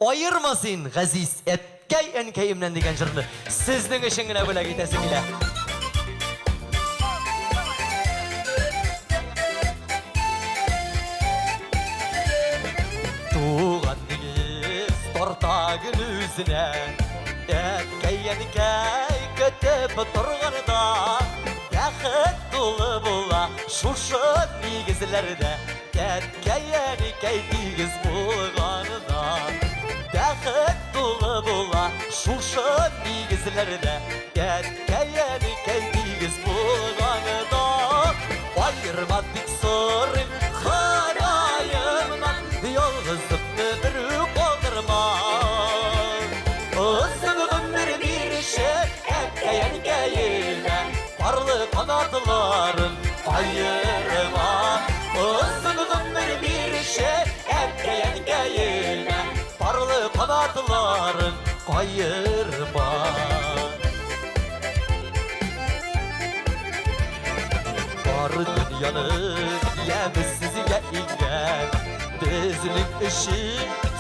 ayırmasın gaziz etkey enkeyimden degen jırny sizning işiňine böle gitesi kile. Tuğandigiz torta günüzüne etkey enkey kötüp turganda Yakıt dolu bula şuşu nigizlerde Etkey enkey digiz bulganıda Yakıt dolu bula şuşu nigizlerde Etkey enkey digiz bulganıda Ayırmadık sorun harayımdan Yolguzlukны bir kaldırma Isınığın bir şey Etkey enkeyine Parlı kanatların ayırma Isınığın bir şey Etkey enkeyine Parlı kanatların ayırma Var dünyanın yemi sizge ingen Bizning işi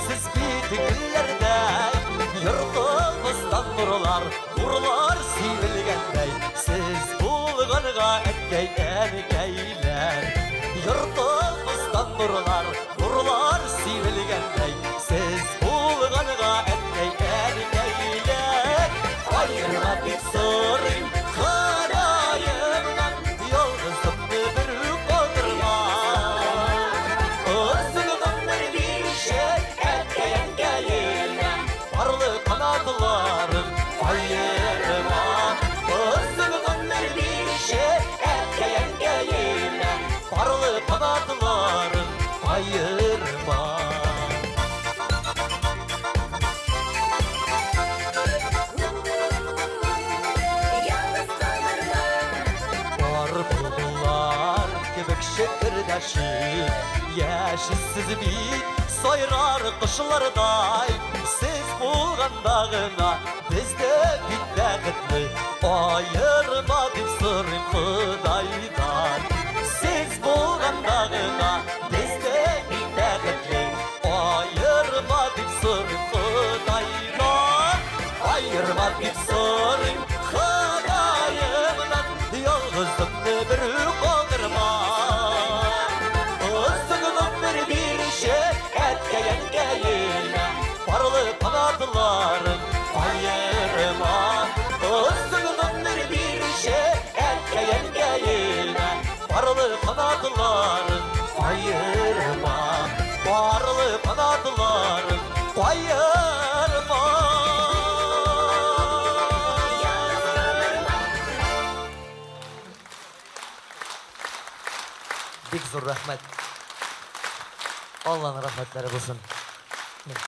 siz bitikillerde Yurtımızdan nurlar sivilgendey Siz bulganıga etkey enkeyler Yurtımızdan nurlar sivilgendey Siz bulganıga etkey enkeyler Ayırma bir sorun karayımdan Yolguzlukny bir kaldırma Isınığın bir şey etkey enkeyine Parlı kanatların ayırma Isınığın bir şey etkey enkeyine Parlı kanatların ayırma Bulgular kebek şekirdeşi Yeşilsiz bit soyrar kışlarday Siz bulgandağına bizde bit vakitli Ayırma dip sırrım Hudaydan Siz bulgandağına bizde bit vakitli Ayırma dip sırrım Hudaydan Ayırma dip sırrım Hudaydan Yolguzlukny bir kaldırma Isınığın bir şey etkey enkeyine Parlı kanatların ayırma Isınığın bir şey etkey enkeyine Parlı kanatların ayırma Parlı kanatların ayırma Big zor rahmet. Allah'ın rahmetleri bulsun.